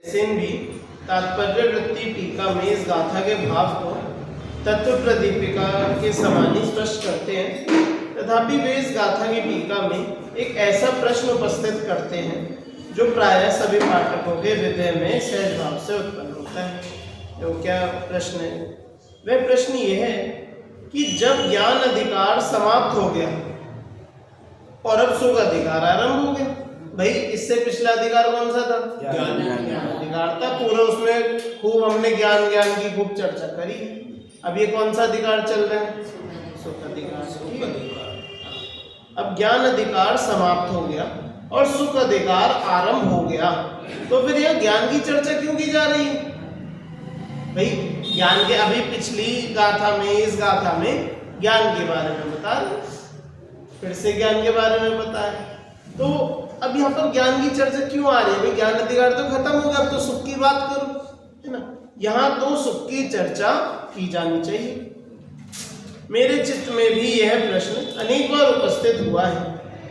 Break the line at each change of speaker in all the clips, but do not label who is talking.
सेन भी तात्पर्य वृत्ति टीका में इस गाथा के भाव को तत्व प्रदीपिका के समान ही स्पष्ट करते हैं, तथापि वे इस गाथा की टीका में एक ऐसा प्रश्न उपस्थित करते हैं जो प्रायः सभी पाठकों के हृदय में सहज भाव से उत्पन्न होता है। तो क्या प्रश्न है? वह प्रश्न ये है कि जब ज्ञान अधिकार समाप्त हो गया और अब सुख अधिकार आरंभ हो गया। भाई इससे पिछला अधिकार कौन सा था? ज्ञान अधिकार था। पूरा उसमें खूब हमने ज्ञान की खूब चर्चा करी। अब ये कौन सा अधिकार चल रहा है? सुख अधिकार। अब ज्ञान अधिकार समाप्त हो गया और सुख अधिकार आरंभ हो गया, तो फिर यह ज्ञान की चर्चा क्यों की जा रही है? भाई ज्ञान के अभी पिछली गाथा में, इस गाथा में ज्ञान के बारे में बता रहे, फिर से ज्ञान के बारे में बताया, तो अब यहाँ पर ज्ञान की चर्चा क्यों आ रही है? भाई ज्ञान अधिकार तो खत्म हो गया, अब तो सुख की बात करो, है ना। यहाँ तो सुख की चर्चा की जानी चाहिए। मेरे चित्त में भी यह प्रश्न अनेक बार उपस्थित हुआ है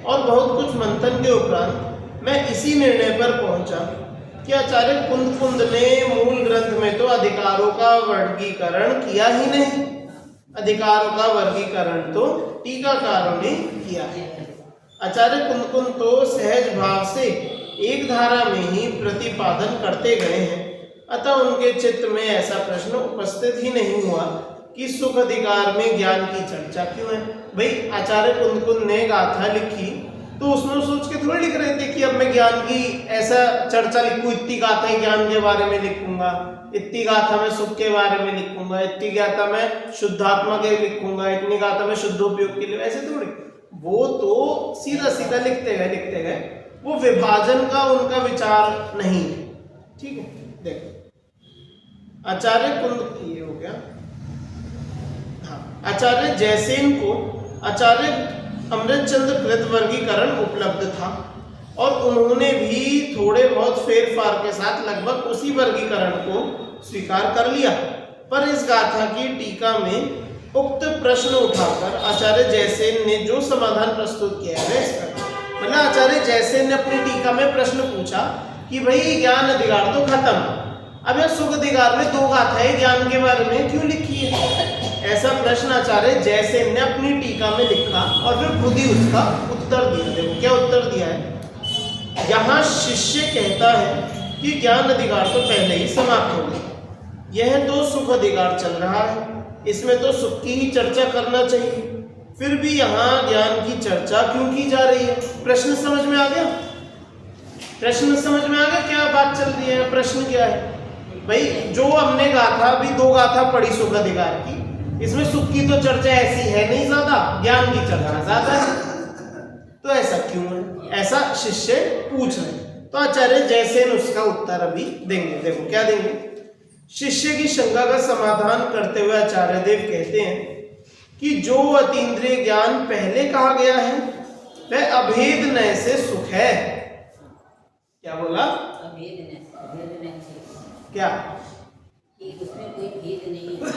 और बहुत कुछ मंथन के उपरांत मैं इसी निर्णय पर पहुंचा कि आचार्य कुंद ने मूल ग्रंथ में तो अधिकारों का वर्गीकरण किया ही नहीं, अधिकारों का वर्गीकरण तो टीकाकारों ने किया है। आचार्य कुंद तो सहज भाव से एक धारा में ही प्रतिपादन करते गए हैं, अतः उनके चित्त में ऐसा प्रश्न उपस्थित ही नहीं हुआ कि सुख अधिकार में ज्ञान की चर्चा क्यों है। भाई आचार्य कुंद ने गाथा लिखी तो उसमें सोच के थोड़ी लिख रहे थे कि अब मैं ज्ञान की ऐसा चर्चा लिखूं, इतनी गाथा ज्ञान के बारे में लिखूंगा, इतनी गाथा मैं सुख के बारे में लिखूंगा, इतनी गाथा मैं शुद्धात्मा के लिखूंगा, इतनी गाथा मैं शुद्ध उपयोग के लिए, ऐसे थोड़ी। वो तो सीधा सीधा लिखते गए, वो विभाजन का उनका विचार नहीं है। ठीक है, देखो आचार्य कुंद, ये हो गया। हाँ, आचार्य जयसेन को आचार्य अमृतचंद्र कृत वर्गीकरण उपलब्ध था और उन्होंने भी थोड़े बहुत फेरफार के साथ लगभग उसी वर्गीकरण को स्वीकार कर लिया, पर इस गाथा की टीका में उक्त प्रश्न उठाकर आचार्य जयसेन ने जो समाधान प्रस्तुत किया है इसका, मतलब आचार्य जयसेन ने अपनी टीका में प्रश्न पूछा कि भाई ज्ञान अधिकार तो खत्म, अब यह सुख अधिकार में दो गाथाएं ज्ञान के बारे में क्यों लिखी है? ऐसा प्रश्न आचार्य जयसेन ने अपनी टीका में लिखा और फिर खुद ही उसका उत्तर दिया। देखो क्या उत्तर दिया है। यहाँ शिष्य कहता है कि ज्ञान अधिकार तो पहले ही समाप्त हो गया, यह तो सुख अधिकार चल रहा है, इसमें तो सुख की ही चर्चा करना चाहिए, फिर भी यहाँ ज्ञान की चर्चा क्यों की जा रही है? प्रश्न समझ में आ गया? प्रश्न समझ में आ गया क्या बात चल रही है? प्रश्न क्या है भाई? जो हमने गाथा, भी दो गाथा पढ़ी सुख अधिकार की, इसमें सुख की तो चर्चा ऐसी है नहीं ज्यादा, ज्ञान की चर्चा ज्यादा है, तो ऐसा क्यों है? ऐसा शिष्य पूछ रहे हैं, तो आचार्य जयसेन उसका उत्तर अभी देंगे। देखो क्या देंगे। शिष्य की शंका का समाधान करते हुए आचार्य देव कहते हैं कि जो अतीन्द्रिय ज्ञान पहले कहा गया है वह अभेद नय से सुख है। क्या बोला?
अभेद नय से
क्या?
कि उसमें कोई भेद नहीं है।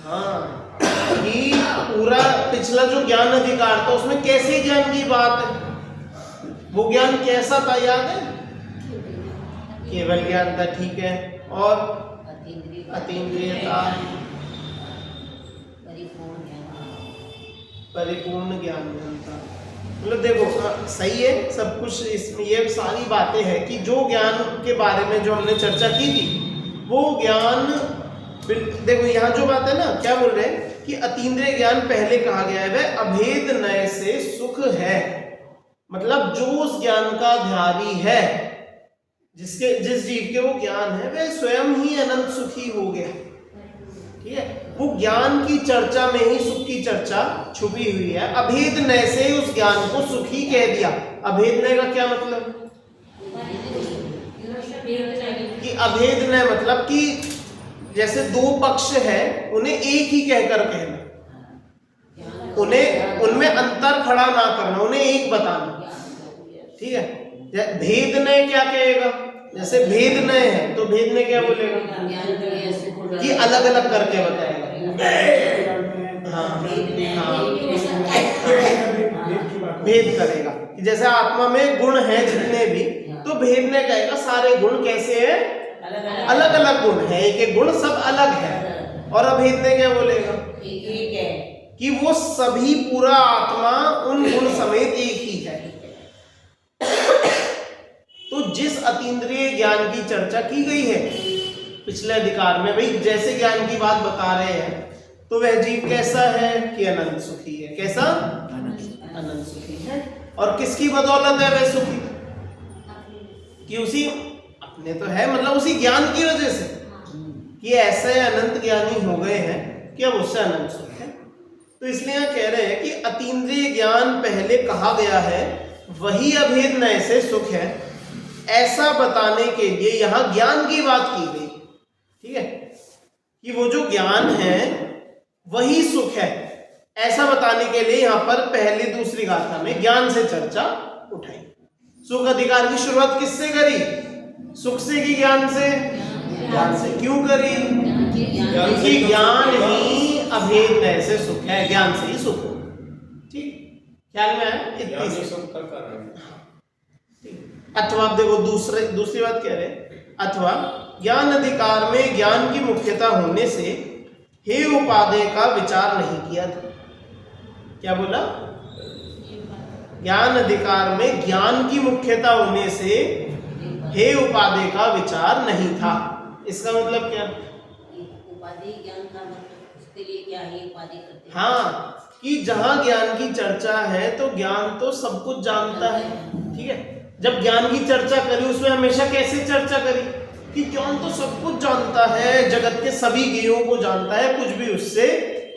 हाँ, कि पूरा पिछला जो ज्ञान अधिकार था उसमें कैसे ज्ञान की बात है? वो ज्ञान कैसा था याद है? केवल ज्ञान था, ठीक है, और अतीन्द्रियता, परिपूर्ण ज्ञान था। मतलब देखो सही है सब कुछ, इसमें ये सारी बातें हैं कि जो ज्ञान के बारे में जो हमने चर्चा की थी वो ज्ञान, देखो यहाँ जो बात है ना, क्या बोल रहे हैं कि अतीन्द्रिय ज्ञान पहले कहा गया है वह अभेद नय से सुख है, मतलब जो उस ज्ञान का धारी है, जिस जीव के वो ज्ञान है वह स्वयं ही अनंत सुखी हो गया। ठीक है, वो ज्ञान की चर्चा में ही सुख की चर्चा छुपी हुई है। अभेद नय से उस ज्ञान को सुखी कह दिया। अभेद नय का क्या मतलब? कि अभेद नय मतलब कि जैसे दो पक्ष है उन्हें एक ही कहकर कहना, उन्हें उनमें अंतर खड़ा ना करना, उन्हें एक बताना। ठीक है, भेद नय क्या कहेगा? जैसे भेद नय है तो भेद नय क्या बोलेगा कि अलग अलग करके बताएगा। हाँ, भेद करेगा कि जैसे आत्मा में गुण है जितने भी, तो भेद नय कहेगा सारे गुण कैसे हैं, अलग अलग गुण है, एक एक गुण सब अलग है। और अभेद में क्या बोलेगा
एक है
कि वो सभी पूरा आत्मा उन गुण समेत एक ही है। तो जिस अतीन्द्रिय ज्ञान की चर्चा की गई है पिछले अधिकार में, भाई जैसे ज्ञान की बात बता रहे हैं, तो वह जीव कैसा है कि अनंत सुखी है। कैसा? अनंत सुखी है। और किसकी बदौलत है वह सुखी? कि उसी अपने तो है, मतलब उसी ज्ञान की वजह से कि ऐसे अनंत ज्ञानी हो गए हैं कि अब उससे अनंत सुख है। तो इसलिए यहाँ कह रहे हैं कि अतीन्द्रिय ज्ञान पहले कहा गया है, वही अभेद नए से सुख है, ऐसा बताने के लिए यहाँ ज्ञान की बात की गई। ठीक है, कि वो जो ज्ञान है वही सुख है, ऐसा बताने के लिए यहाँ पर पहली दूसरी गाथा में ज्ञान से चर्चा उठाई। सुख अधिकार की शुरुआत किससे करी? सुख से की ज्ञान से? ज्ञान से। क्यों करी? क्योंकि ज्ञान ही अभेद नए से सुख है, ज्ञान से ही सुख हो। ठीक, ख्याल में आया? इतनी सी सुख का कारण। अथवा देखो दूसरी बात कह रहे हैं, अथवा ज्ञान अधिकार में ज्ञान की मुख्यता होने से हे उपादेय का विचार नहीं किया था। क्या बोला? ज्ञान अधिकार में ज्ञान की मुख्यता होने से हे उपादेय का विचार नहीं था। इसका मतलब क्या?
उपाधि ज्ञान का मतलब उसके लिए क्या है उपाधि करते हैं?
हाँ, कि जहां ज्ञान की चर्चा है तो ज्ञान तो सब कुछ जानता है। ठीक है, जब ज्ञान की चर्चा करी उसमें हमेशा कैसे चर्चा करी कि ज्ञान तो सब कुछ जानता है, जगत के सभी ज्ञों को जानता है, कुछ भी उससे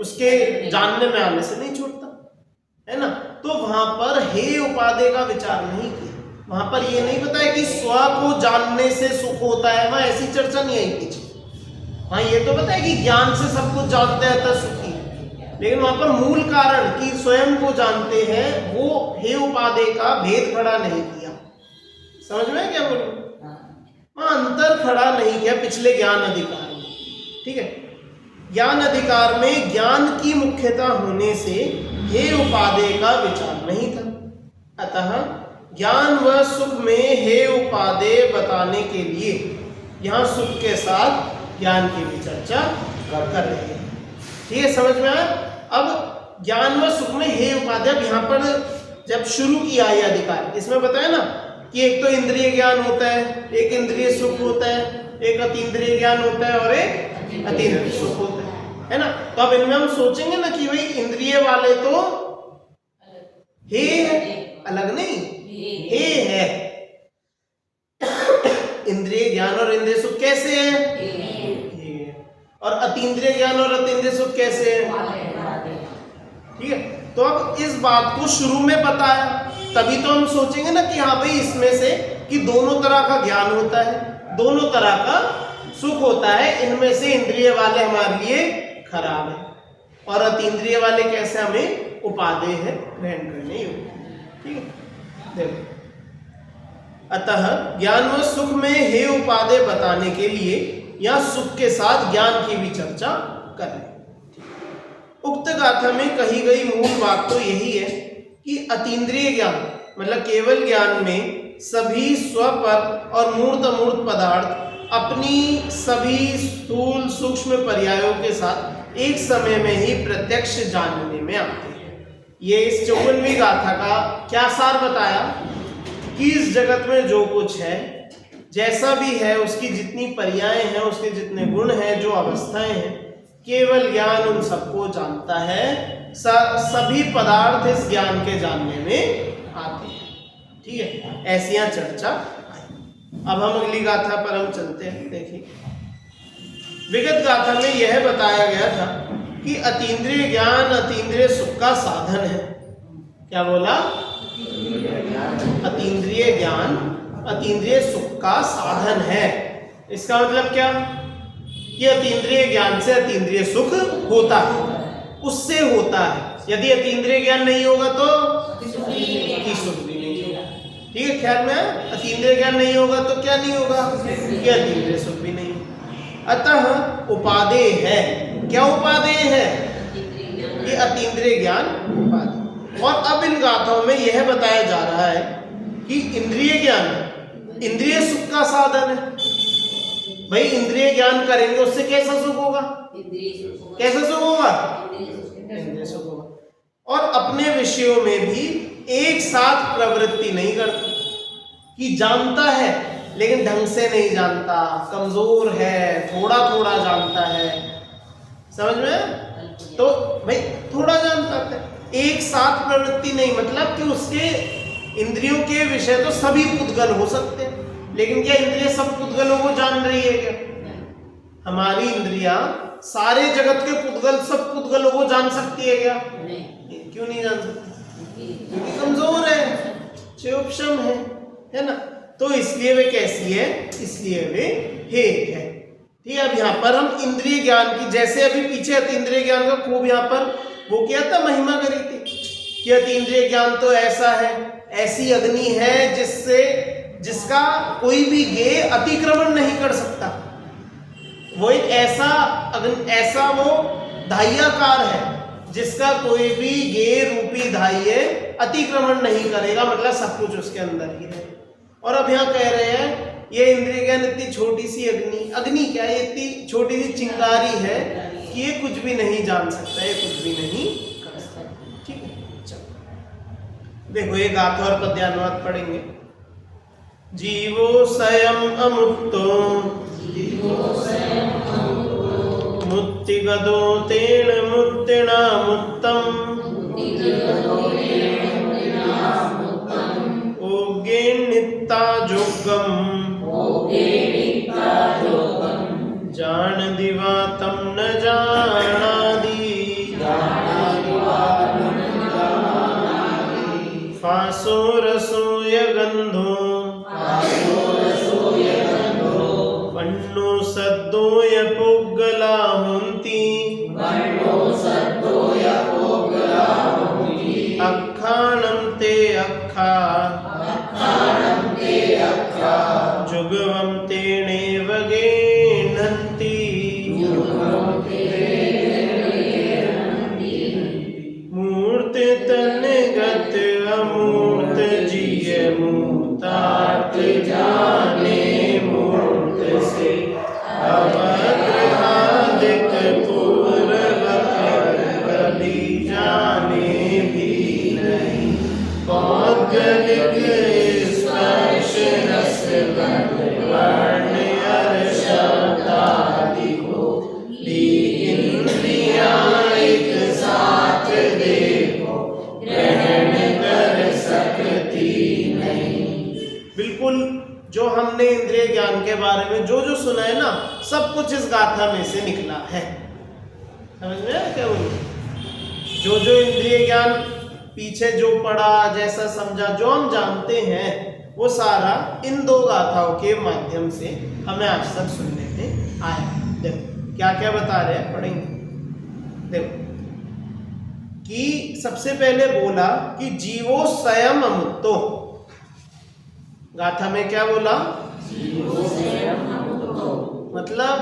उसके जानने में आने से नहीं छूटता है ना। तो वहां पर हे उपादेय का विचार नहीं किया, वहां पर ये नहीं बताया कि स्व को जानने से सुख होता है, वहां ऐसी चर्चा नहीं आई पीछे। वहां ये तो बताया कि ज्ञान से सब कुछ जानते हैं तो सुखी है, लेकिन वहां पर मूल कारण कि स्वयं को जानते हैं वो हे उपादेय का भेद खड़ा नहीं किया। समझ में क्या बोलूं? वहां अंतर खड़ा नहीं किया पिछले ज्ञान अधिकार में। ठीक है, ज्ञान अधिकार में ज्ञान की मुख्यता होने से हे उपादेय का विचार नहीं था। अतः ज्ञान व सुख में हे उपादेय बताने के लिए यहाँ सुख के साथ ज्ञान की भी चर्चा कर रहे हैं। ठीक है, समझ में आया? अब ज्ञान व सुख में हे उपादेय, अब यहाँ पर जब शुरू किया ये अधिकार, इसमें बताया ना कि एक तो इंद्रिय ज्ञान होता है, एक इंद्रिय सुख होता है, एक अतीन्द्रिय ज्ञान होता है और एक अतीन्द्रिय सुख होता है ना। तो अब इनमें हम सोचेंगे ना कि भाई इंद्रिय वाले तो हे है, अलग नहीं हे है। इंद्रिय ज्ञान और इंद्रिय सुख कैसे है? और अतीन्द्रिय ज्ञान और अतीन्द्रिय सुख कैसे है? ठीक है, तो अब इस बात को शुरू में बताया, तभी तो हम सोचेंगे ना कि हाँ भाई इसमें से कि दोनों तरह का ज्ञान होता है, दोनों तरह का सुख होता है, इनमें से इंद्रिय वाले हमारे लिए खराब है और अतीन्द्रिय वाले कैसे हमें उपादेय है, ग्रहण करने योग्य। ठीक है, देखो, अतः ज्ञान व सुख में हे उपादेय बताने के लिए यह सुख के साथ ज्ञान की भी चर्चा करें। उक्त गाथा में कही गई मूल बात तो यही है कि अतीन्द्रिय ज्ञान मतलब केवल ज्ञान में सभी स्वपर और मूर्त अमूर्त पदार्थ अपनी सभी स्थूल सूक्ष्म पर्यायों के साथ एक समय में ही प्रत्यक्ष जानने में आते हैं। ये इस 54वीं गाथा का क्या सार बताया कि इस जगत में जो कुछ है, जैसा भी है, उसकी जितनी पर्याय हैं, उसके जितने गुण हैं, जो अवस्थाएं हैं, केवल ज्ञान उन सबको जानता है। सभी पदार्थ इस ज्ञान के जानने में आते हैं। ठीक है, ऐसी यहाँ चर्चा। अब हम अगली गाथा पर हम चलते हैं। देखिए, विगत गाथा में यह बताया गया था कि अतीन्द्रिय ज्ञान अतीन्द्रिय सुख का साधन है। क्या बोला? अतीन्द्रिय ज्ञान अतीन्द्रिय सुख का साधन है। इसका मतलब क्या कि अतीन्द्रिय ज्ञान से अतीन्द्रिय सुख होता है, उससे होता है। यदि अतीन्द्रिय ज्ञान नहीं होगा तो सुख भी नहीं होगा। ठीक है, ख्याल में? अतीन्द्रिय ज्ञान नहीं होगा तो क्या नहीं होगा? कि अतीन्द्रिय सुख भी नहीं। अतः उपादेय है। क्या उपादेय है? कि अतीन्द्रिय ज्ञान उपादेय। और अब इन गाथाओं में यह बताया जा रहा है कि इंद्रिय ज्ञान इंद्रिय सुख का साधन है। भाई इंद्रिय ज्ञान करेंगे उससे कैसा सुख होगा?
इंद्रिय सुख होगा।
कैसा सुख होगा?
इंद्रिय सुख होगा।
इंद्रिय सुख होगा। और अपने विषयों में भी एक साथ प्रवृत्ति नहीं करता, कि जानता है लेकिन ढंग से नहीं जानता, कमजोर है, थोड़ा थोड़ा जानता है, समझ में? तो भाई थोड़ा जानता है, एक साथ प्रवृत्ति नहीं, मतलब कि उसके इंद्रियों के विषय तो सभी पुद्गल हो सकते हैं, लेकिन क्या इंद्रिय सब पुद्गलों को जान रही है क्या? हमारी इंद्रियां सारे जगत के पुद्गल सब पुद्गलों को जान सकती है क्या?
नहीं।
क्यों नहीं जान सकती? क्योंकि कमजोर है, क्षयोक्षम है ना? तो इसलिए वे कैसी है? इसलिए वे हेय है। ठीक है, अब यहाँ पर हम इंद्रिय ज्ञान की, जैसे अभी पीछे इंद्रिय ज्ञान का खूब यहाँ पर वो क्या था, महिमा करी थी कि अतीन्द्रिय ज्ञान तो ऐसा है, ऐसी अग्नि है जिसका कोई भी गेय अतिक्रमण नहीं कर सकता। वो एक ऐसा वो धाह्याकार है जिसका कोई भी गेय रूपी धाह्य अतिक्रमण नहीं करेगा, मतलब सब कुछ उसके अंदर ही है। और अब यहाँ कह रहे हैं ये इंद्रिय ज्ञान इतनी छोटी सी अग्नि क्या है, इतनी छोटी सी चिंगारी है कि ये कुछ भी नहीं जान सकता, ये कुछ भी नहीं कर सकता। ठीक है, चलो देखो ये गाथा और पद्यानुवाद पढ़ेंगे। जीवो स्वयं अमुक्तो मुक्तिगतो तेन मुक्तिना मुक्तम् ओगेन नित्ता जोगम जान दिवा तम न जानादि फासो रसो यगंधो वन्नो सद्दो यपुग्गला हुन्ति अक्खानं ते अक्खा जुगवं तेनेव गेनन्ति मूर्त तनगत अमूर्त जिय मूर्तार्थ जाने मूर्त से अवग्रहादिक पूर्वक कभी जाने भी नहीं। पौद्गलिक स्पर्श रस वर्ण अर्थ शब्दादि को इंद्रियां एक साथ देखो ग्रहण कर सकती नहीं। बिल्कुल जो हमने इंद्रिय ज्ञान के बारे में जो जो सुना है ना, सब कुछ इस गाथा में से निकला है। समझ में आया क्या बोलूं? जो जो इंद्रिय ज्ञान पीछे जो पढ़ा, जैसा समझा, जो हम जानते हैं, वो सारा इन दो गाथाओं के माध्यम से हमें आज तक सुनने में आया। देखो क्या क्या बता रहे हैं, पढ़ेंगे। देखो कि सबसे पहले बोला कि जीवो स्वयं अमुक्तो। गाथा में क्या बोला? मतलब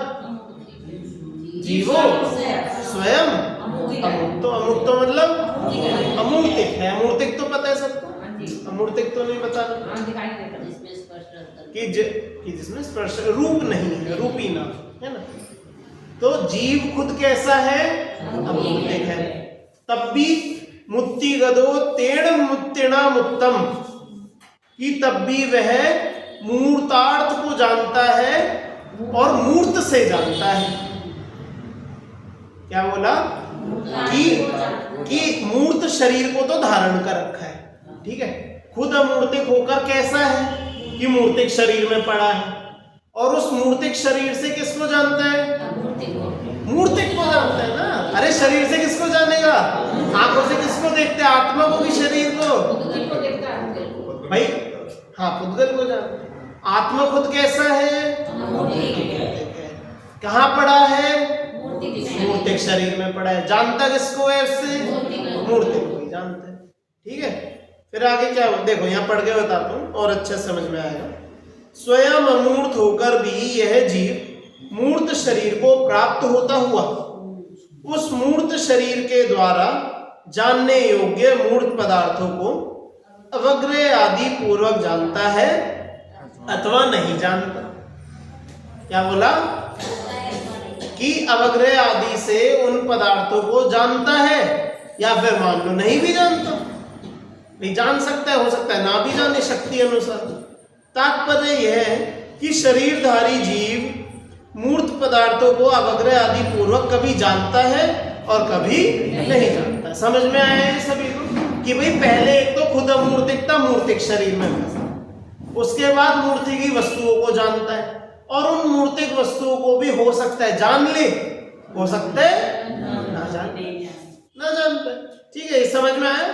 जीवो स्वयं अमुक्तो। अमुक्तो मतलब अमूर्तिक है। अमूर्तिक तो पता है सबको, अमूर्तिक तो नहीं पता कि जिसमें स्पर्श रूप नहीं है, रूपी ना है ना। तो जीव खुद कैसा है? अमूर्तिक है। तब भी मुक्ति गदो तेण मुक्तिना मुक्तम, कि तब भी वह मूर्तार्थ को जानता है और मूर्त से जानता है। क्या बोला? कि मूर्त शरीर को तो धारण कर रखा है, ठीक है, खुद अमूर्तिक होकर कैसा है कि मूर्तिक शरीर में पड़ा है, और उस मूर्तिक शरीर से किसको जानता है? मूर्तिक को जानता है ना। अरे शरीर से किसको जानेगा? आंखों से किसको देखते हैं? आत्मा को कि शरीर को? भाई हाँ, पुद्गल को जानता है। आत्मा खुद कैसा है? कहाँ पड़ा है? मूर्तिक शरीर में पड़ा है। जानता किसको है? उससे मूर्तिक को ही जानता है। ठीक है, फिर आगे क्या देखो, यहाँ पढ़ के बताता हूँ और अच्छा समझ में आएगा। स्वयं अमूर्त होकर भी यह जीव मूर्त शरीर को प्राप्त होता हुआ उस मूर्त शरीर के द्वारा जानने योग्य मूर्त पदार्थों को अवग्रह आदि पूर्वक जानता है अथवा नहीं जानता। क्या बोला कि अवग्रह आदि से उन पदार्थों को जानता है, या फिर मान लो नहीं भी जानता, नहीं जान सकता है, हो सकता है ना भी जाने शक्ति अनुसार। तात्पर्य यह है कि शरीरधारी जीव मूर्त पदार्थों को अवग्रह आदि पूर्वक कभी जानता है और कभी नहीं जानता। समझ में आया है सभी को कि भाई पहले एक तो खुद अमूर्तिकता मूर्तिक शरीर में फंसा, उसके बाद मूर्ति की वस्तुओं को जानता है, और उन मूर्तिक वस्तुओं को भी हो सकता है जान ले, हो सकता है ना जान पाए। ठीक है, समझ में आया।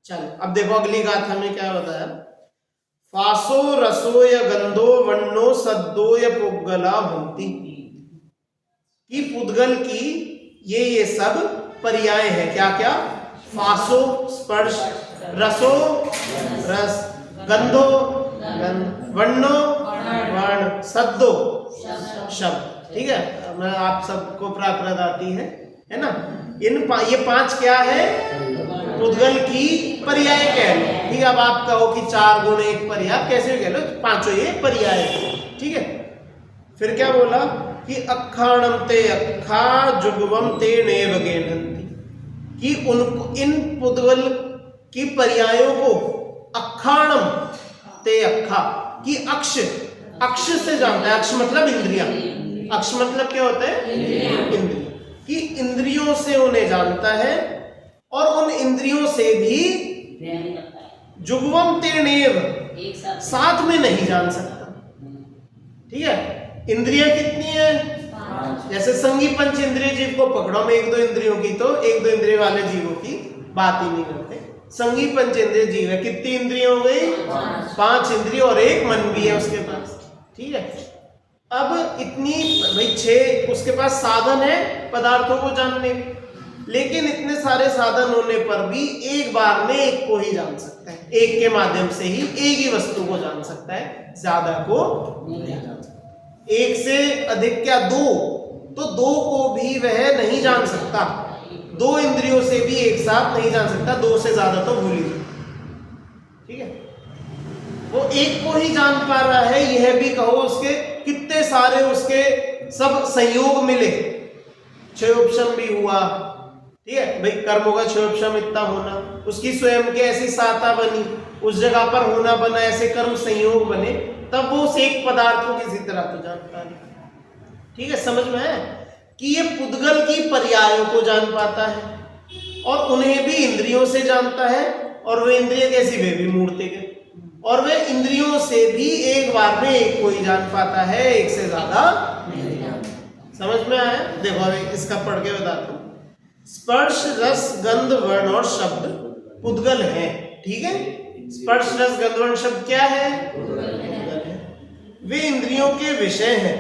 चलो अब देखो अगली गाथा में क्या बताया। फासो रसो या गंधो वन्नो सद्दो या पुद्गला होती, कि पुद्गल की ये सब पर्याय है। क्या क्या? फासो स्पर्श, रसो रस, गंधो गंध, वर्णो वर्ण, सद्दो शब्द। ठीक है, मैं आप सबको प्राकृत आती है ना। ये पांच क्या है? पुद्गल की पर्याय कह लो। ठीक है, अब आप कहो कि 4 गुण एक पर्याय, कैसे भी कह लो, पांचों ये पर्याय है। ठीक है, फिर क्या बोला कि अखाणम ते अखा जुगवम ते नेव गेनन्ति, कि उनको इन पुद्गल की पर्यायों को अखाणम ते अखा, कि अक्ष, अक्ष से जानता है। अक्ष मतलब इंद्रियां, अक्ष मतलब क्या होता है? इंद्रिय, कि इंद्रियों से उन्हें जानता है और उन इंद्रियों से भी जुगवम तेनेव, साथ में नहीं जान सकता। ठीक है, इंद्रियां कितनी है? जैसे संगी पंच इंद्रिय जीव को पकड़ो, में 1-2 इंद्रियों की, तो 1-2 इंद्रिय वाले जीवों की बात ही नहीं करते। संगी पंच इंद्रिय जीव है, कितनी इंद्रियां हो गई? 5 इंद्रिय, और एक मन भी है उसके पास। ठीक है, अब इतनी भाई 6 उसके पास साधन है पदार्थों को जानने के, लेकिन इतने सारे साधन होने पर भी एक बार में एक को ही जान सकता है, एक के माध्यम से ही एक ही वस्तु को जान सकता है, ज्यादा को नहीं जान सकता। एक से अधिक क्या? 2, तो 2 को भी वह नहीं जान सकता, 2 इंद्रियों से भी एक साथ नहीं जान सकता, 2 से ज्यादा तो भूल ही। ठीक है, वो एक को ही जान पा रहा है। यह भी कहो उसके कितने सारे उसके सब संयोग मिले, क्षयोपशम भी हुआ। ठीक है भाई, कर्मों का क्षयोपशम इतना होना, उसकी स्वयं की ऐसी साता बनी, उस जगह पर होना बना, ऐसे कर्म संयोग बने, तब वो उस एक पदार्थ को किसी तरह तो जानता है। ठीक है, समझ में है कि ये पुद्गल की पर्यायों को जान पाता है और उन्हें भी इंद्रियों से जानता है, और वे इंद्रिय कैसी? वे भी मूर्तिक है, और वे इंद्रियों से भी एक बार में एक को ही जान पाता है, एक से ज्यादा नहीं जानता। समझ में आया? देखो अभी इसका पढ़ के बताता हूं। स्पर्श रस गंध वर्ण और शब्द पुद्गल है। ठीक है, स्पर्श रस गंध वर्ण शब्द क्या है? वे इंद्रियों के विषय हैं।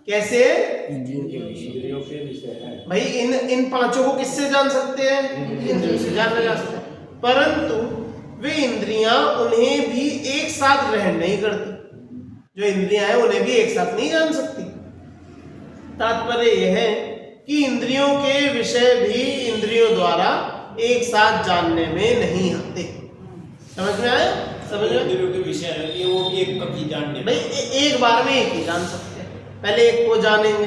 कैसे? इंद्रियों के विषय है भाई। इन पांचों को किससे जान सकते हैं? इंद्रियों से जाना जा सकता है, परंतु वे इंद्रियां उन्हें भी एक साथ ग्रहण नहीं करती। जो इंद्रियां हैं उन्हें भी एक साथ नहीं जान सकती। तात्पर्य यह है कि इंद्रियों के विषय भी इंद्रियों द्वारा एक साथ जानने में नहीं आते। समझ में आया? समझ में? इंद्रियों के विषय है कि वो भी एक कभी जानने भाई एक बार में एक ही जान सकते हैं। पहले एक को जानेंगे,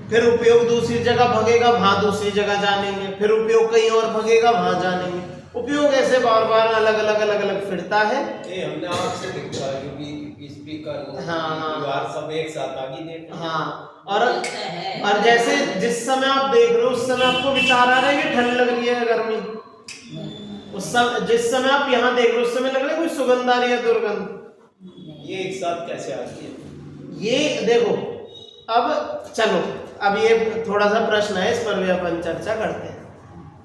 फिर उपयोग दूसरी जगह भगेगा, वहां दूसरी जगह जानेंगे, फिर उपयोग कहीं और भगेगा, वहां जानेंगे। उपयोग ऐसे बार बार अलग अलग फिरता है।
हमने आपसे देखा क्योंकि स्पीकर
हाँ
सब एक साथ आगे देख।
हाँ, और जैसे जिस समय आप देख रहे हो उस समय आपको विचार आ रहा है कि ठंड लग रही है, गर्मी। उस समय जिस समय आप यहाँ देख रहे हो उस समय लग रहा है कोई सुगंध आ रही है, दुर्गंध।
ये एक साथ कैसे आती है?
ये देखो, अब चलो, अब ये थोड़ा सा प्रश्न है, इस पर भी अपन चर्चा करते हैं।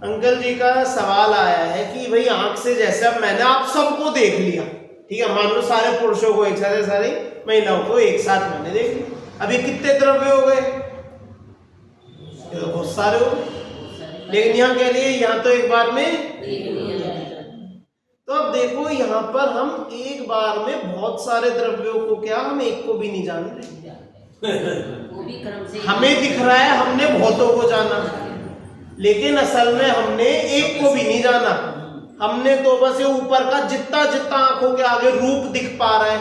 अंकल जी का सवाल आया है कि भाई आंख से जैसे अब मैंने आप सबको देख लिया, ठीक है, मान लो सारे पुरुषों को एक साथ, सारी महिलाओं को एक साथ मैंने देख लिया, अभी कितने द्रव्य हो गए? ये तो बहुत सारे हो गए, लेकिन यहाँ कह रही है यहाँ तो एक बार में। तो अब देखो यहाँ पर हम एक बार में बहुत सारे द्रव्यों को, क्या हम एक को भी नहीं जान रहे। हमें दिख रहा है हमने बहुतों को जाना, लेकिन असल में हमने एक को भी नहीं जाना। हमने तो बस ये ऊपर का जितना जितना आंखों के आगे रूप दिख पा रहा है।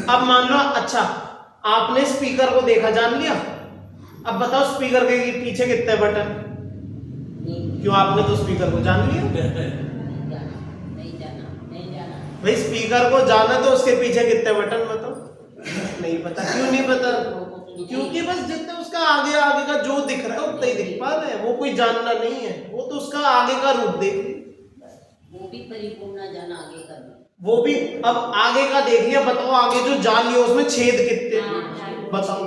अब मान लो, अच्छा आपने स्पीकर को देखा, जान लिया। अब बताओ स्पीकर के पीछे कितने बटन?
नहीं
क्यों, आपने तो स्पीकर को जान लिया।
नहीं जाना
भाई स्पीकर को जाना तो उसके पीछे कितने बटन बताओ? नहीं पता। क्यों नहीं पता? क्योंकि बस जितने उसका आगे आगे का जो दिख रहा है उतना ही दिख पा रहे हैं, वो कोई जानना नहीं है, वो तो उसका आगे का रूप देख रही।
वो भी परिपूर्ण जाना आगे का भी।
वो भी अब आगे का देख लिया, बताओ आगे जो जान लिया उसमें छेद कितने? बताओ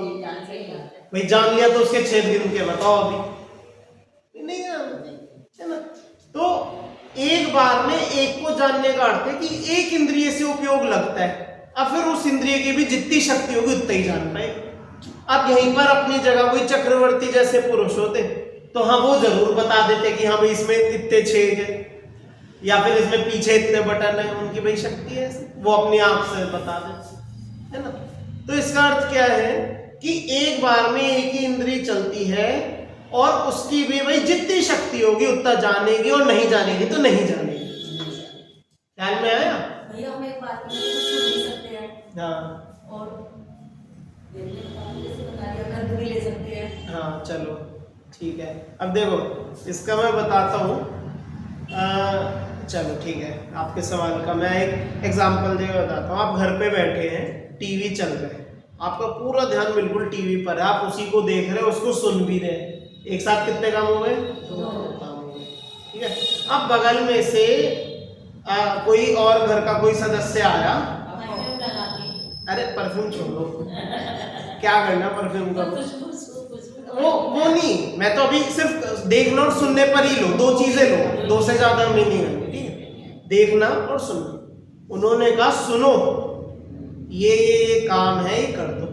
भाई, जान लिया तो उसके छेद गिन के बताओ। अभी नहीं है ना। तो एक बार में एक को जानने का अर्थ है कि एक इंद्रिय से उपयोग लगता है, अब फिर उस इंद्रिय की भी जितनी शक्ति होगी उतना ही जान पाए। अब यहीं पर अपनी जगह कोई चक्रवर्ती जैसे पुरुष होते तो हाँ वो जरूर बता देते कि हाँ भाई इसमें इतने छेद है, या फिर इसमें पीछे इतने बटन है। उनकी भाई शक्ति है, वो अपनी आंख से बता देते, है ना। तो इसका अर्थ क्या है कि एक बार में एक ही इंद्रिय चलती है और उसकी भी भाई जितनी शक्ति होगी उतना जानेगी, और नहीं जानेगी तो नहीं जानेगी। ख्याल में आया?
भैया हम एक बात में कुछ सुन नहीं सकते हैं
हाँ
और जैसे बता दिया गंध भी ले सकते हैं।
हाँ चलो ठीक है। अब देखो इसका मैं बताता हूँ। चलो ठीक है, आपके सवाल का मैं एक एग्जांपल देकर बताता हूँ। आप घर पे बैठे हैं, टीवी चल रहा है, आपका पूरा ध्यान बिल्कुल टीवी पर है, आप उसी को देख रहे हैं, उसको सुन भी रहे हैं। एक साथ कितने काम हो गए? 2 काम हो गए। ठीक है। अब बगल में से कोई और घर का कोई सदस्य आया।
परफ्यूम लगा के।
अरे परफ्यूम छोड़ो, क्या करना परफ्यूम का?
खुशबू
वो नहीं, मैं तो अभी सिर्फ देखना और सुनने पर ही लो, 2 चीजें लो, 2 से ज्यादा हमें नहीं करनी। ठीक है, देखना और सुनना। उन्होंने कहा सुनो ये काम है, ये कर दो।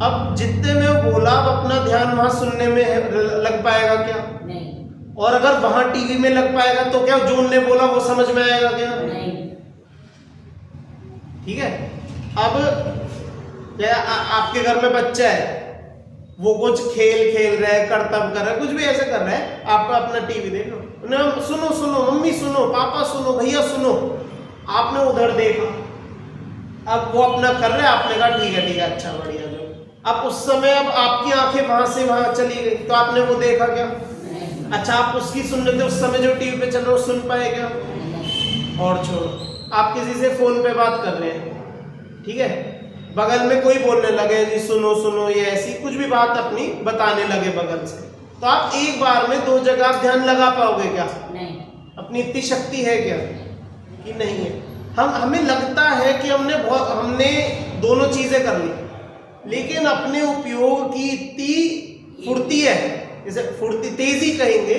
अब जितने में बोला, अब अपना ध्यान वहां सुनने में लग पाएगा क्या?
नहीं
और अगर वहां टीवी में लग पाएगा तो क्या जो उन्होंने बोला वो समझ में आएगा क्या?
नहीं
ठीक है। अब क्या आपके घर में बच्चा है, वो कुछ खेल रहा है, करतब कर रहा है, कुछ भी ऐसे कर रहा है, आप अपना टीवी देख लो, उन्हें सुनो सुनो मम्मी सुनो, पापा सुनो, भैया सुनो, आपने उधर देखा, अब वो अपना कर रहे हैं, आपने कहा ठीक है अच्छा बढ़िया जो। अब उस समय अब आपकी आंखें वहां से वहां चली गई, तो आपने वो देखा क्या? अच्छा आप उसकी सुन रहे थे, उस समय जो टीवी पे चल रहा है सुन पाए क्या? और छोड़ो, आप किसी से फोन पे बात कर रहे हैं, ठीक है, बगल में कोई बोलने लगे जी सुनो सुनो, ये ऐसी कुछ भी बात अपनी बताने लगे बगल से, तो आप एक बार में 2 जगह आप ध्यान लगा पाओगे क्या?
नहीं
अपनी इतनी शक्ति है क्या कि नहीं है? हमें लगता है कि हमने दोनों चीजें कर ली, लेकिन अपने उपयोग की इतनी फुर्ती है, जैसे फुर्ती तेजी कहेंगे,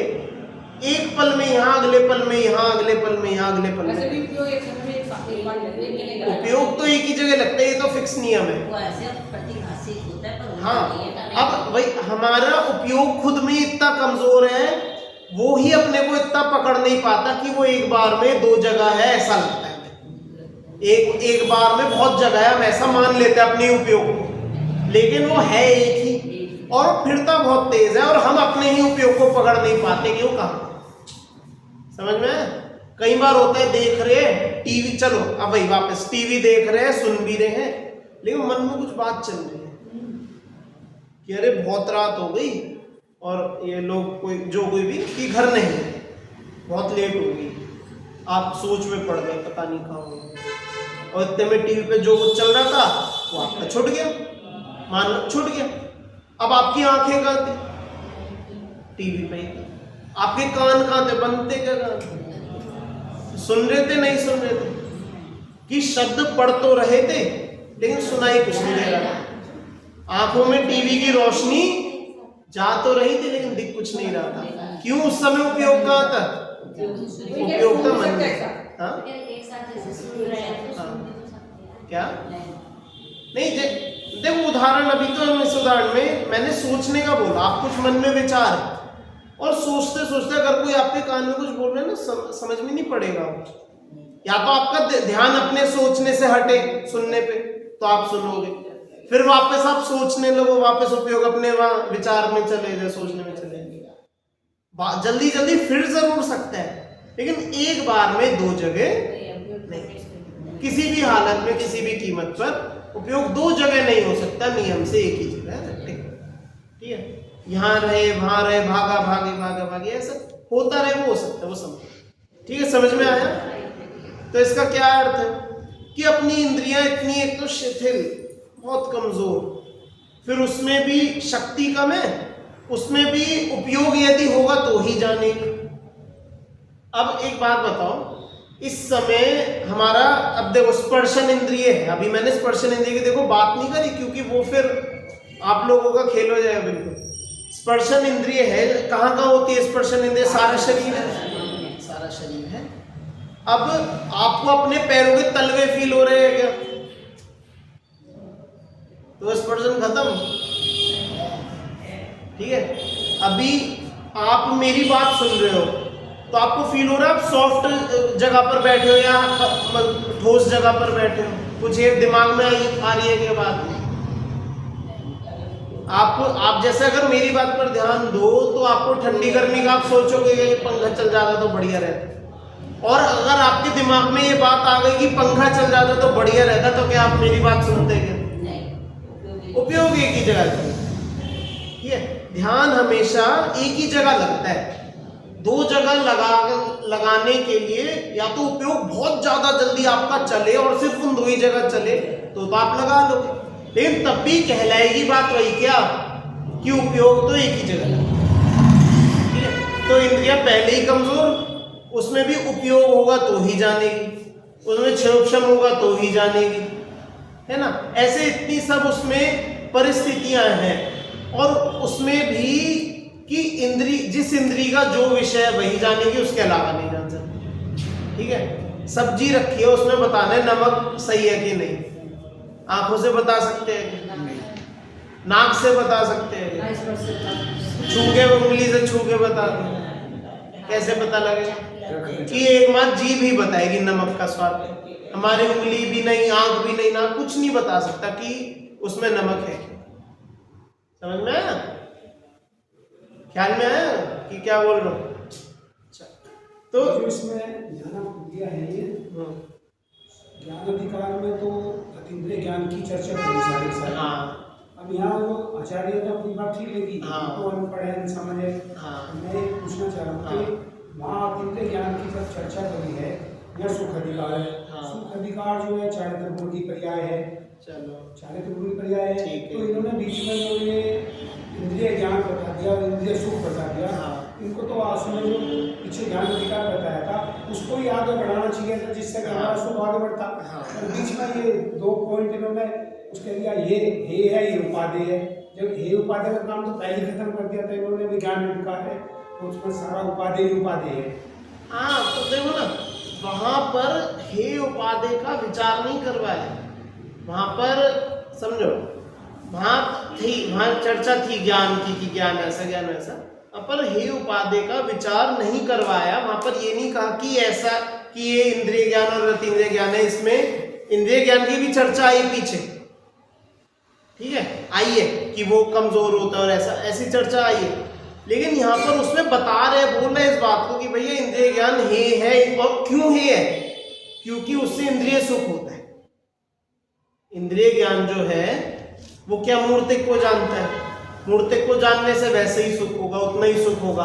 एक पल में यहाँ, अगले पल में यहाँ, अगले पल में यहाँ, अगले पल
वैसे भी
में।
उपयोग एक समय में एक बार लगेगा।
उपयोग तो एक ही जगह लगता है, ये तो फिक्स नियम है।
वो ऐसे प्रतिभाषिक होता है, पर होता
हाँ,
नहीं है।
अब भाई हमारा उपयोग खुद में इतना कमजोर है, वो ही अपने को इतना पकड़ नहीं पाता कि वो एक बार में 2 जगह है, ऐसा लगता है। एक बार में बहुत जगह है, हम ऐसा मान लेते हैं अपने उपयोग को, लेकिन वो है एक ही, और फिरता बहुत तेज है, और हम अपने ही उपयोग को पकड़ नहीं पाते। क्यों? कहा समझ में? कई बार होता है देख रहे हैं टीवी, चलो अब भाई वापस टीवी देख रहे हैं, सुन भी रहे हैं, लेकिन मन में कुछ बात चल रही है कि अरे बहुत रात हो गई और ये लोग कोई भी कि घर नहीं है, बहुत लेट हो गई, आप सोच में पड़ गए, पता नहीं कहाँ हो, और इतने में टीवी पे जो कुछ चल रहा था वो आपका छूट गया, मान लो छूट गया। अब आपकी आंखें कहाँ थी? टीवी पे ही थी। आपके कान कहाँ थे? बंद थे क्या कान? सुन रहे थे नहीं सुन रहे थे? कि शब्द पढ़ तो रहे थे लेकिन सुनाई कुछ नहीं दे रहा था। आंखों में टीवी की रोशनी जा तो रही थी लेकिन दिख कुछ नहीं रहा था। क्यों? उस समय उपयोग कहाँ था? उपयोग था मन में। हाँ? क्या नहीं, देखो उदाहरण, अभी तो हम इस उदाहरण में मैंने सोचने का बोला, आप कुछ मन में विचार, और सोचते सोचते अगर कोई आपके कान में कुछ बोल रहा है ना, समझ में नहीं पड़ेगा। या तो आपका ध्यान अपने सोचने से हटे सुनने पे, तो आप सुनोगे, फिर वापस आप सोचने लगो, वापस उपयोग अपने वहां विचार में चले जाए, सोचने में चले जाए। जल्दी जल्दी फिर जरूर सकता है, लेकिन एक बार में 2 जगह नहीं, किसी भी हालत में किसी भी कीमत पर उपयोग दो जगह नहीं हो सकता, नियम से एक ही जगह रहे। ठीक है, यहाँ रहे वहां रहे, भागा भागे ऐसा होता रहे, वो हो सकता है, वो समझ। ठीक है, समझ में आया? तो इसका क्या अर्थ है कि अपनी इंद्रियां इतनी एक तो शिथिल, बहुत कमजोर, फिर उसमें भी शक्ति कम है, उसमें भी उपयोग यदि होगा तो ही जानेगी। अब एक बात बताओ, इस समय हमारा, अब देखो स्पर्शन इंद्रिय है, अभी मैंने स्पर्शन इंद्रिय की देखो बात नहीं करी क्योंकि वो फिर आप लोगों का खेल हो जाएगा बिल्कुल। स्पर्शन इंद्रिय है, कहाँ कहाँ होती है स्पर्शन इंद्रिय? सारा शरीर है, सारा शरीर है। अब आपको अपने पैरों के तलवे फील हो रहे हैं क्या? तो स्पर्शन खत्म। ठीक है, अभी आप मेरी बात सुन रहे हो तो आपको फील हो रहा है आप सॉफ्ट जगह पर बैठे हो या ठोस जगह पर बैठे हो? कुछ ये दिमाग में आ रही है क्या बात? आप जैसे अगर मेरी बात पर ध्यान दो तो आपको ठंडी गर्मी का आप सोचोगे कि पंखा चल जाता तो बढ़िया रहता, और अगर आपके दिमाग में ये बात आ गई कि पंखा चल जाता तो बढ़िया रहता, तो क्या आप मेरी बात सुनते क्या? उपयोग एक ही जगह है। ठीक है, ध्यान हमेशा एक ही जगह लगता है। दो जगह लगाने के लिए या तो उपयोग बहुत ज्यादा जल्दी आपका चले और सिर्फ उन दो ही जगह चले तो आप लगा लोगे, लेकिन तब भी कहलाएगी बात वही क्या कि उपयोग तो एक ही जगह लगा। ठीक है, तो इंद्रिया पहले ही कमजोर, उसमें भी उपयोग होगा तो ही जानेगी, उसमें क्षम होगा तो ही जानेगी, है ना? ऐसे इतनी सब उसमें परिस्थितियां हैं, और उसमें भी कि जिस इंद्री का जो विषय है वही जानेगी, उसके अलावा नहीं जान सकती। ठीक है, सब्जी रखी है, उसमें बताना है नमक सही है कि नहीं, आंखों से बता सकते हैं, नाक से बता सकते हैं, छू के उंगली से छू के बता दें, कैसे पता लगेगा? कि एक बार जीभ ही बताएगी नमक का स्वाद, हमारी उंगली भी नहीं, आंख भी नहीं, ना कुछ नहीं बता सकता कि उसमें नमक है। समझ में आया? ख्याल में आया कि क्या बोल रहा हूँ? अच्छा, तो
जो इसमें ज्ञान दिया है ये ज्ञान अधिकार में तो अतीन्द्रिय ज्ञान की चर्चा करी सारी।
हाँ,
अब यहाँ जो आचार्य ने अपनी बात ठीक लगी,
हाँ,
अनपढ़ है, समझ है।
हाँ,
मैं ये पूछना चाह रहा हूँ कि वहाँ अतीन्द्रिय ज्ञान की जब चर्चा करी है, यह सुख अधिकार है।
हाँ।
सुख अधिकार जो है चारित्र गुण की पर्याय है,
चलो
चारित्र गुण की पर्याय है।
ठीक है।
तो इन्होंने बीच में जो ये इंद्रिय ज्ञान बता दिया और इंद्रिय सुख बता दिया,
हाँ।
इनको तो असली जो पीछे ज्ञान अधिकार बताया था उसको ही आगे बढ़ाना चाहिए था, जिससे कि हमारा सुख आगे बढ़ता।
हाँ।
और बीच में ये दो पॉइंट इन्होंने उसके दिया, ये है ये उपाधि है। जब हे उपाधि का काम तो पहले ही खत्म कर दिया था इन्होंने, भी ज्ञान अधिकार है तो उसमें सारा उपाधि ही उपाधि है।
हाँ, तो देखो ना, वहां पर हे उपाधि का विचार नहीं करवाया, वहां पर समझो, वहां चर्चा थी ज्ञान की कि ज्ञान ऐसा ज्ञान वैसा, पर हे उपाधि का विचार नहीं करवाया। वहां पर ये नहीं कहा कि ऐसा कि ये इंद्रिय ज्ञान और अतीन्द्रिय ज्ञान है, इसमें इंद्रिय ज्ञान की भी चर्चा आई पीछे। ठीक है, आई है कि वो कमजोर होता है और ऐसी चर्चा आई है, लेकिन यहाँ पर उसमें बता रहे, बोल रहे इस बात को कि भैया इंद्रिय ज्ञान हे है, और क्यों हे है? क्योंकि उससे इंद्रिय सुख होता है। इंद्रिय ज्ञान जो है वो क्या मूर्तिक को जानता है, मूर्तिक को जानने से वैसे ही सुख होगा, उतना ही सुख होगा,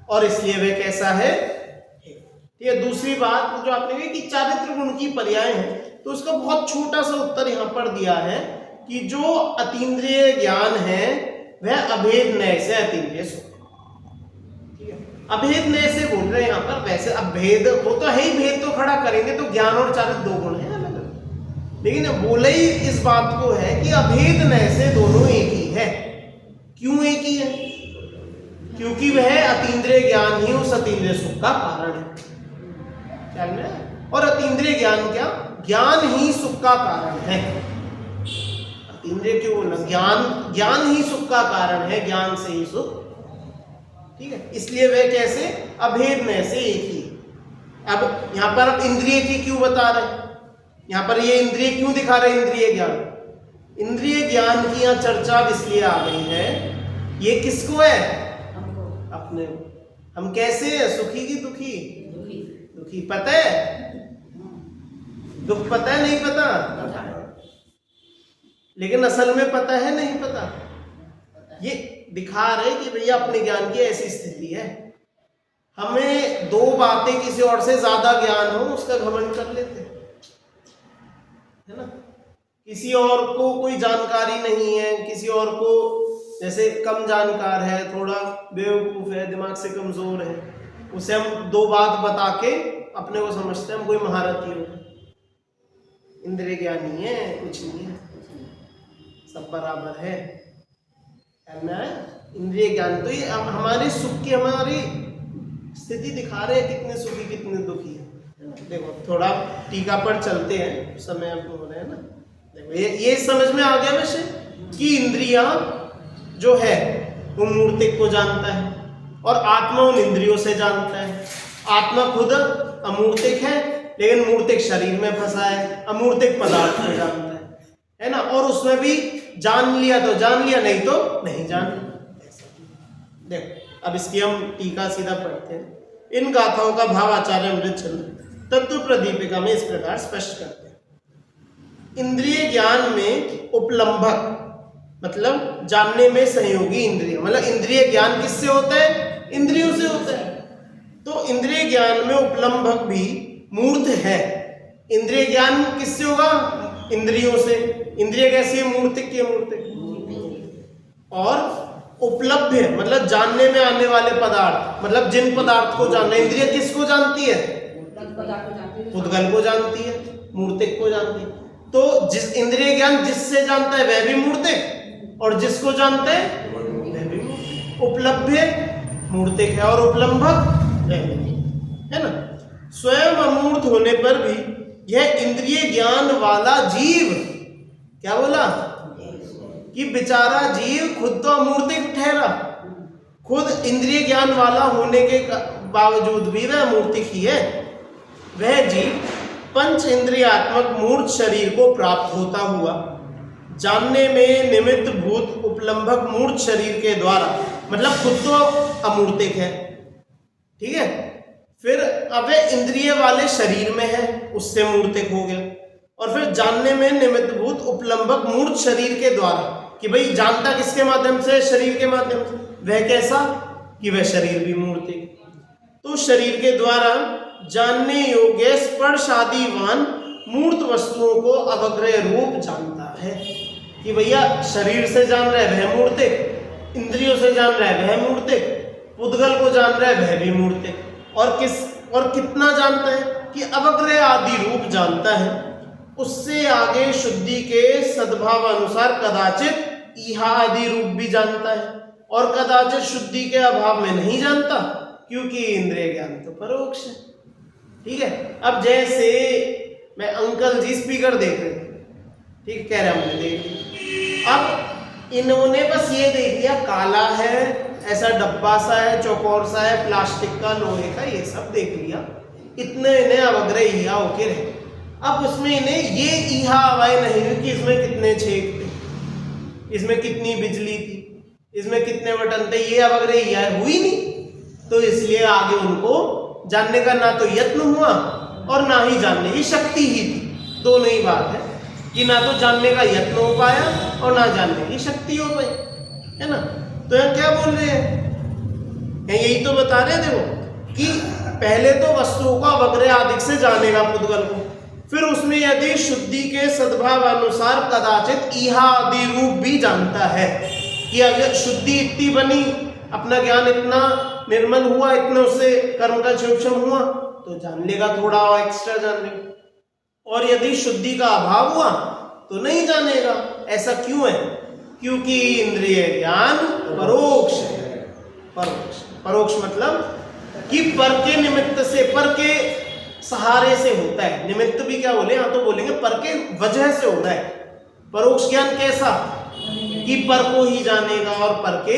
और इसलिए वह कैसा है? ठीक है। दूसरी बात जो आपने कही कि चारित्र गुण की पर्याय है, तो उसका बहुत छोटा सा उत्तर यहाँ पर दिया है कि जो अतीन्द्रिय ज्ञान है वह अभेद नय से अतीन्द्रिय सुख। ठीक है, अभेद नय से बोल रहे हैं यहाँ पर। वैसे अभेद वो तो है ही, भेद तो खड़ा करेंगे तो ज्ञान और चारित्र दो गुण है अलग अलग, लेकिन बोले ही इस बात को है कि अभेद नय से दोनों एक ही है। क्यों एक ही है? क्योंकि वह अतीन्द्रिय ज्ञान ही उस अतीन्द्रिय सुख का कारण है। ख्याल में? और अतीन्द्रिय ज्ञान क्या? ज्ञान ही सुख का कारण है। अतीन्द्रिय क्यों बोलना? ज्ञान ही सुख का कारण है, ज्ञान से ही सुख। ठीक है, इसलिए वह कैसे? अभेद में से एक ही। अब यहां पर अब इंद्रिय की क्यों बता रहे? यहां पर ये इंद्रिय क्यों दिखा रहे? इंद्रिय ज्ञान, इंद्रिय ज्ञान की यहां चर्चा इसलिए आ गई है, ये किसको है? अपने। हम कैसे है? सुखी की दुखी? दुखी। पता है दुख? पता है नहीं पता? लेकिन असल में पता है नहीं पता। ये दिखा रहे कि भैया अपने ज्ञान की ऐसी स्थिति है। हमें दो बातें किसी और से ज्यादा ज्ञान हो उसका घमंड कर लेते हैं, है ना। किसी और को कोई जानकारी नहीं है, किसी और को जैसे कम जानकार है, थोड़ा बेवकूफ है, दिमाग से कमजोर है, उसे हम दो बात बता के अपने को समझते हैं हम कोई महारथी हो। इंद्रिय ज्ञान नहीं है, कुछ नहीं है, सब बराबर है ना। इंद्रिय ज्ञान तो ये हमारे सुख की हमारी स्थिति दिखा रहे हैं, कितने सुखी कितने दुखी है। देखो थोड़ा टीका पर चलते हैं, समय अब हो रहे हैं ना। देखो ये समझ में आ गया वैसे कि इंद्रिया जो है वो मूर्तिक को जानता है और आत्मा उन इंद्रियों से जानता है। आत्मा खुद अमूर्तिक है लेकिन मूर्तिक शरीर में फंसा है, अमूर्तिक पदार्थ को जानता है ना। और उसमें भी जान लिया तो जान लिया, नहीं तो नहीं जान लिया। देखो अब इसकी हम टीका सीधा पढ़ते हैं। इन गाथाओं का भाव आचार्य अमृतचंद्र तत्व प्रदीपिका में इस प्रकार स्पष्ट करते हैं। इंद्रिय ज्ञान में उपलम्भक मतलब जानने में सहयोगी इंद्रिय, मतलब इंद्रिय ज्ञान किससे होता है? इंद्रियों से होता है। तो इंद्रिय ज्ञान में उपलम्भक भी मूर्त है। इंद्रिय ज्ञान किससे होगा? इंद्रियों से। इंद्रिय कैसी है? मूर्तिक की मूर्तिक। और उपलब्ध मतलब जानने में आने वाले पदार्थ, मतलब जिन पदार्थ को जानना। इंद्रिय किसको जानती है? उद्गल को जानती है, मूर्तिक को जानती है। तो जिस इंद्रिय ज्ञान जिससे जानता है वह भी मूर्तिक, और जिसको जानते हैं वह भी मूर्तिक। उपलब्ध मूर्तिक है और उपलम्भक है ना। स्वयं अमूर्त होने पर भी यह इंद्रिय ज्ञान वाला जीव, क्या बोला कि बेचारा जीव खुद तो अमूर्तिक ठहरा, खुद इंद्रिय ज्ञान वाला होने के बावजूद भी वह अमूर्तिक ही है। वह जीव पंच इंद्रियात्मक मूर्त शरीर को प्राप्त होता हुआ जानने में निमित्त भूत उपलम्भक मूर्त शरीर के द्वारा, मतलब खुद तो अमूर्तिक है, ठीक है, फिर अब वह इंद्रिय वाले शरीर में है, उससे मूर्तिक हो गया। और फिर जानने में निमित्त भूत उपलम्भक मूर्त शरीर के द्वारा, कि भाई जानता किसके माध्यम से? शरीर के माध्यम से। वह कैसा? कि वह शरीर भी मूर्तिक। तो शरीर के द्वारा जानने योग्य स्पर्शादिवान मूर्त वस्तुओं को अवग्रह रूप जानता है। कि भैया शरीर से जान रहा है वह मूर्तिक, इंद्रियों से जान रहा है वह मूर्तिक, उद्गल को जान रहा है वह भी मूर्तिक। और कितना जानता है? कि अवग्रह आदि रूप जानता है। उससे आगे शुद्धि के सद्भाव अनुसार कदाचित इहा आदि रूप भी जानता है, और कदाचित शुद्धि के अभाव में नहीं जानता, क्योंकि इंद्रिय ज्ञान तो परोक्ष है। ठीक है। अब जैसे मैं अंकल जी स्पीकर देख रहे थे, ठीक कह रहे हमने देख लिया। अब इन्होंने बस ये देख लिया काला है, ऐसा डब्बा सा है, चौकोर सा है, प्लास्टिक का, लोहे का, ये सब देख लिया। इतने इन्हें अवग्रह इहा होके रहे। अब उसमें इन्हें ये इहा हवाएं नहीं हुई कि इसमें कितने छेद थे, इसमें कितनी बिजली थी, इसमें कितने बटन थे, ये अवग्रह इहा हुई नहीं। तो इसलिए आगे उनको जानने का ना तो यत्न हुआ और ना ही जानने की शक्ति ही थी। दोनों ही बात है कि ना तो जानने का यत्न हो पाया और ना जानने की शक्ति हो पाई, है ना। तो यहाँ क्या बोल रहे हैं? यही तो बता रहे थे वो कि पहले तो वस्तुओं का अवग्रह आदि से जानेगा पुद्गल को, फिर उसमें यदि शुद्धि के सद्भाव अनुसार कदाचित इहा आदि रूप भी जानता है कि अगर शुद्धि इतनी बनी, अपना ज्ञान इतना निर्मल हुआ, इतना उससे कर्म का क्षोभन हुआ, तो जान लेगा, थोड़ा और एक्स्ट्रा जान लेगा। और यदि शुद्धि का अभाव हुआ तो नहीं जानेगा। ऐसा क्यों है? क्योंकि इंद्रिय ज्ञान परोक्ष है। परोक्ष मतलब कि पर के निमित्त से, पर के सहारे से होता है। निमित्त भी क्या बोले? यहाँ तो बोलेंगे पर के वजह से होता है। परोक्ष ज्ञान कैसा? कि पर को ही जानेगा और पर के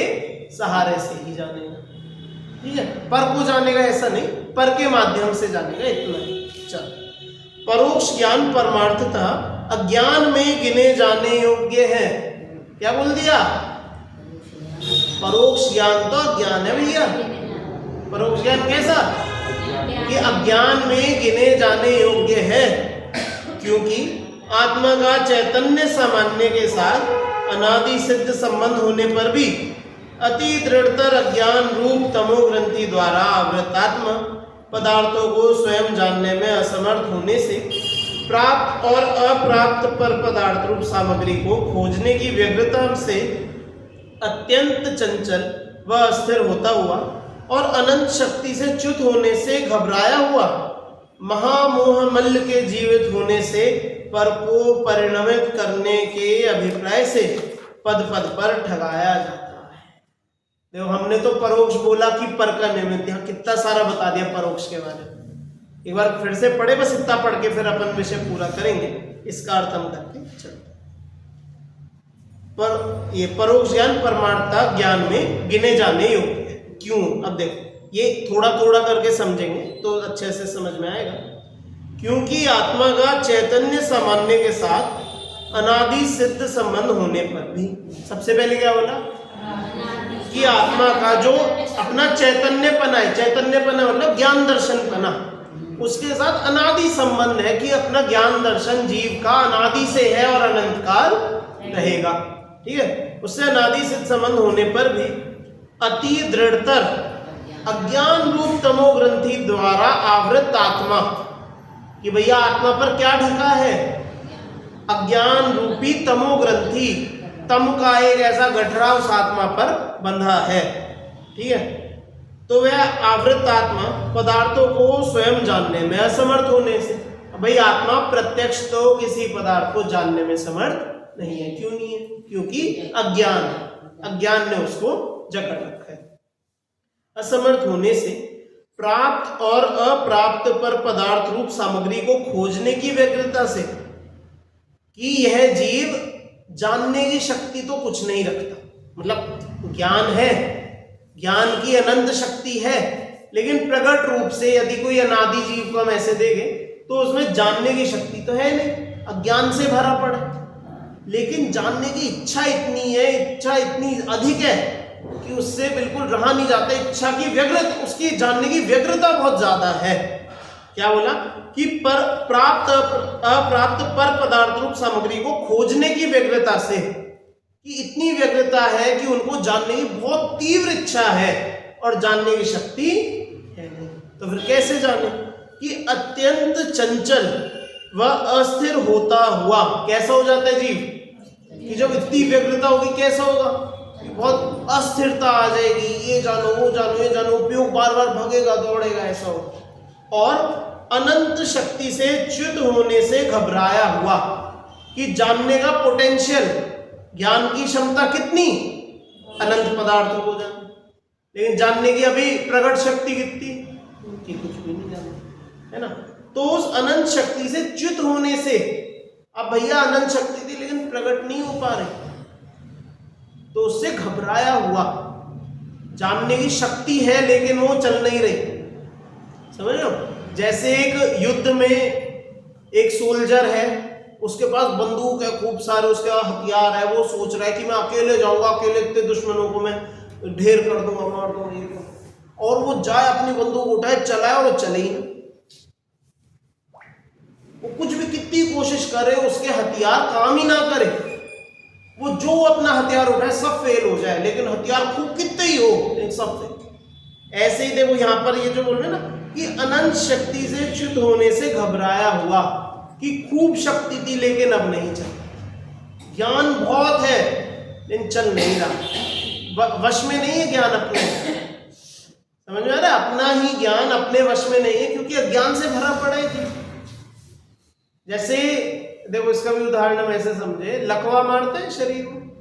सहारे से ही जानेगा, ठीक है। पर को जानेगा ऐसा नहीं, पर के माध्यम से जानेगा, इतना ही। चल, परोक्ष ज्ञान परमार्थता अज्ञान में गिने जाने योग्य है। क्या बोल दिया? परोक्ष ज्ञान तो अज्ञान है भैया। परोक्ष ज्ञान कैसा? कि अज्ञान में गिने जाने योग्य है, क्योंकि आत्मा का चैतन्य सामान्य के साथ अनादि सिद्ध संबंध होने पर भी अति दृढ़तर अज्ञान रूप तमोग्रंथि द्वारा आवृतात्मा पदार्थों को स्वयं जानने में असमर्थ होने से प्राप्त और अप्राप्त पर पदार्थ रूप सामग्री को खोजने की व्यग्रता से अत्यंत चंचल व अस्थिर होता हुआ और अनंत शक्ति से च्युत होने से घबराया हुआ महामोह मल्ल के जीवित होने से पर को परिणमित करने के अभिप्राय से पद पद पर ठगाया जाता है। देखो हमने तो परोक्ष बोला कि पर का निमित्त, यहाँ कितना सारा बता दिया परोक्ष के बारे में। एक बार फिर से पढ़े, बस इतना पढ़ के फिर अपन विषय पूरा करेंगे, इसका अर्थ हम करके चलते। पर ये परोक्ष ज्ञान परमार्था ज्ञान में गिने जाने योग्य है। क्यों? अब देखो ये थोड़ा थोड़ा करके समझेंगे तो अच्छे से समझ में आएगा। क्योंकि आत्मा का चैतन्य सामान्य के साथ अनादि सिद्ध संबंध होने पर भी, सबसे पहले क्या बोला कि आत्मा का जो अपना चैतन्यपना है, चैतन्यपना मतलब ज्ञान दर्शनपना, उसके साथ अनादि संबंध है कि अपना ज्ञान दर्शन जीव का अनादि से है और अनंत काल रहेगा। ठीक है, उससे अनादि सिद्ध संबंध होने पर भी अति दृढ़तर अज्ञान रूप तमोग्रंथि द्वारा आवृत आत्मा, कि भैया आत्मा पर क्या ढका है? अज्ञान रूपी तमोग्रंथि, तम का एक ऐसा गठरा उस आत्मा पर बंधा है। ठीक है, तो वह आवृत आत्मा पदार्थों को स्वयं जानने में असमर्थ होने से, भाई आत्मा प्रत्यक्ष तो किसी पदार्थ को जानने में समर्थ नहीं है। क्यों नहीं है? क्योंकि अज्ञान ने उसको जकड़ रखा है। असमर्थ होने से प्राप्त और अप्राप्त पर पदार्थ रूप सामग्री को खोजने की व्यग्रता से कि यह जीव जानने की शक्ति तो कुछ नहीं रखता, मतलब ज्ञान है, ज्ञान की अनंत शक्ति है, लेकिन प्रकट रूप से यदि कोई अनादि जीव को हम ऐसे देंगे तो उसमें जानने की शक्ति तो है नहीं, अज्ञान से भरा पड़ा, लेकिन जानने की इच्छा इतनी है, इच्छा इतनी अधिक है कि उससे बिल्कुल रहा नहीं जाता। इच्छा की व्यग्रता, उसकी जानने की व्यग्रता बहुत ज्यादा है। क्या बोला कि पर प्राप्त अप्राप्त पर पदार्थ रूप सामग्री को खोजने की व्यग्रता से, कि इतनी व्यग्रता है कि उनको जानने की बहुत तीव्र इच्छा है और जानने की शक्ति है नहीं। तो फिर कैसे जाने? कि अत्यंत चंचल व अस्थिर होता हुआ कैसा हो जाता है जीव? कि जब इतनी व्यग्रता होगी कैसा होगा? बहुत अस्थिरता आ जाएगी, ये जानो वो जानो ये जानो, उपयोग बार बार भगेगा दौड़ेगा, ऐसा हो। और अनंत शक्ति से च्युत होने से घबराया हुआ, कि जानने का पोटेंशियल, ज्ञान की क्षमता कितनी? अनंत पदार्थों को जानने, लेकिन जानने की अभी प्रकट शक्ति कितनी? कि कुछ भी नहीं जानना, है ना। तो उस अनंत शक्ति से च्युत होने से, अब भैया अनंत शक्ति थी लेकिन प्रकट नहीं हो पा रही, तो उससे घबराया हुआ, जानने की शक्ति है लेकिन वो चल नहीं रही। समझ रहे हो? जैसे एक युद्ध में एक सोल्जर है, उसके पास बंदूक है, खूब सारे उसके हथियार है, वो सोच रहा है कि मैं अकेले जाऊंगा, अकेले इतने दुश्मनों को मैं ढेर कर दूंगा, मार दूंगा, और वो जाए अपनी बंदूक उठाए, चलाए और वो चले ही ना। वो कुछ भी कितनी कोशिश करे, उसके हथियार काम ही ना करे, वो जो अपना हथियार उठाए सब फेल हो जाए, लेकिन हथियार खूब कितने ही हो लेकिन सब फेल। ऐसे ही देखो यहाँ पर ये जो बोल रहे ना कि अनंत शक्ति से च्युत होने से घबराया हुआ, कि खूब शक्ति थी लेकिन अब नहीं चल, ज्ञान बहुत है लेकिन चल नहीं रहा, वश में नहीं है ज्ञान अपने। समझ में आ रहा है? अपना ही ज्ञान अपने वश में नहीं है, क्योंकि अज्ञान से भरा पड़ा है। जैसे देखो इसका भी उदाहरण हम ऐसे समझे, लकवा मारते हैं शरीर में,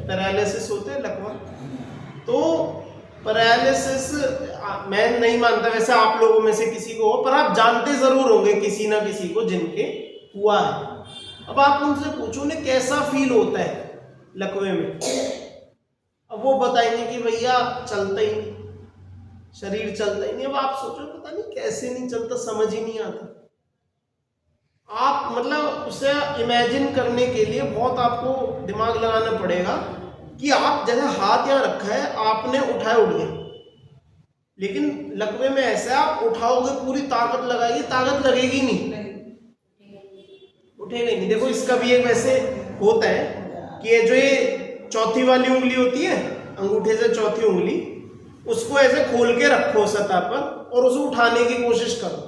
पैरालिसिस होते हैं लकवा। तो पैरालिसिस मैं नहीं मानता वैसे आप लोगों में से किसी को हो, पर आप जानते जरूर होंगे किसी ना किसी को जिनके हुआ है। अब आप उनसे पूछो ने कैसा फील होता है लकवे में, अब वो बताएंगे कि भैया चलता ही नहीं, शरीर चलता ही नहीं। अब आप सोचो पता नहीं कैसे नहीं चलता, समझ ही नहीं आता। आप मतलब उसे इमेजिन करने के लिए बहुत आपको दिमाग लगाना पड़ेगा कि आप जैसे हाथ यहाँ रखा है, आपने उठाया उठ गया, लेकिन लकवे में ऐसा आप उठाओगे पूरी ताकत लगाएगी, ताकत लगेगी नहीं। उठेगा ही नहीं। देखो इसका भी एक वैसे होता है कि ये जो ये चौथी वाली उंगली होती है, अंगूठे से चौथी उंगली, उसको ऐसे खोल के रखो सतह पर और उसे उठाने की कोशिश करो,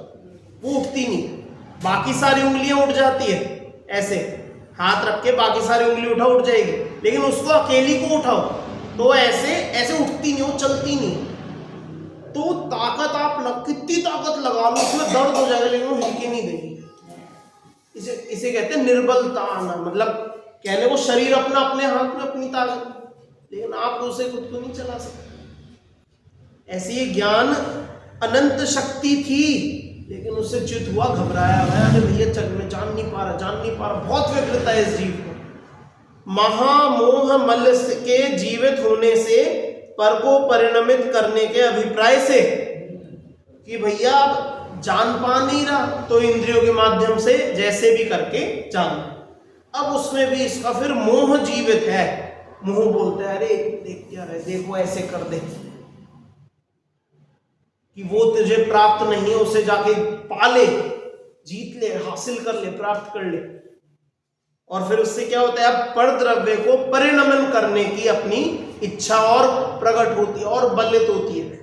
वो उठती नहीं। बाकी सारी उंगलियां उठ जाती है, ऐसे हाथ रख के बाकी सारी उंगली उठाओ, उठ जाएगी, लेकिन उसको अकेली को उठाओ तो ऐसे ऐसे उठती नहीं, वो चलती नहीं। तो ताकत आप कितनी ताकत लगा लो, उसमें दर्द हो जाएगा लेकिन वो हिलके नहीं देगी। इसे कहते हैं निर्बलता आना, मतलब कहने को शरीर अपना अपने हाथ में अपनी ताकत, लेकिन आप उसे खुद को नहीं चला सकते। ऐसी ये ज्ञान अनंत शक्ति थी, लेकिन उससे च्युत हुआ, घबराया गया, अरे भैया चल मैं जान नहीं पा रहा, बहुत व्यग्रता है इस जीव को। महामोह मल के जीवित होने से पर को परिणमित करने के अभिप्राय से कि भैया जान पा नहीं रहा तो इंद्रियों के माध्यम से जैसे भी करके जान, अब उसमें भी इसका फिर मोह जीवित है। मोह बोलते हैं अरे देख क्या रहे, देखो ऐसे कर दे कि वो तुझे प्राप्त नहीं है, उसे जाके पा ले, जीत ले, हासिल कर ले, प्राप्त कर ले। और फिर उससे क्या होता है, अब पर द्रव्य को परिणमन करने की अपनी इच्छा और प्रकट होती है और बलित होती है,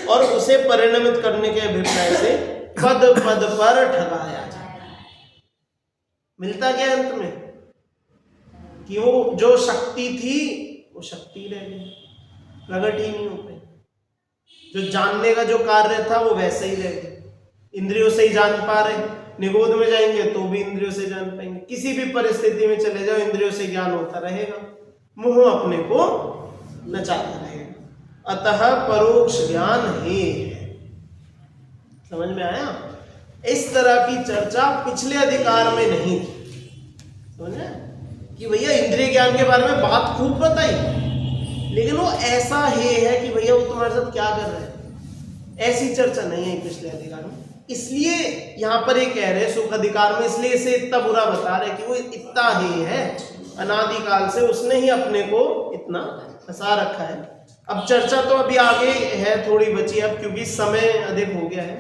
और उसे परिणमित करने के अभिप्राय से पद पद पर ठगाया जाता है। मिलता क्या अंत में कि वो जो शक्ति थी वो शक्ति रह गई, प्रकट ही नहीं हो पाई। जो जानने का जो कार्य था वो वैसे ही रह गया, इंद्रियों से ही जान पा रहे, निगोद में जाएंगे तो भी इंद्रियों से जान पाएंगे, किसी भी परिस्थिति में चले जाओ इंद्रियों से ज्ञान होता रहेगा, मोह अपने को नचाता रहेगा। अतः परोक्ष ज्ञान ही है। समझ में आया? इस तरह की चर्चा पिछले अधिकार में नहीं थी। समझे कि भैया इंद्रिय ज्ञान के बारे में बात खूब बताई, लेकिन वो ऐसा है कि भैया वो तुम्हारे साथ क्या कर रहे हैं, ऐसी चर्चा नहीं है पिछले अधिकार में। इसलिए यहाँ पर ये कह रहे सुख अधिकार में, इसलिए इसे इतना बुरा बता रहे कि वो इतना ही है, अनादिकाल से उसने ही अपने को इतना फंसा रखा है। अब चर्चा तो अभी आगे है, थोड़ी बची अब, क्योंकि समय अधिक हो गया है।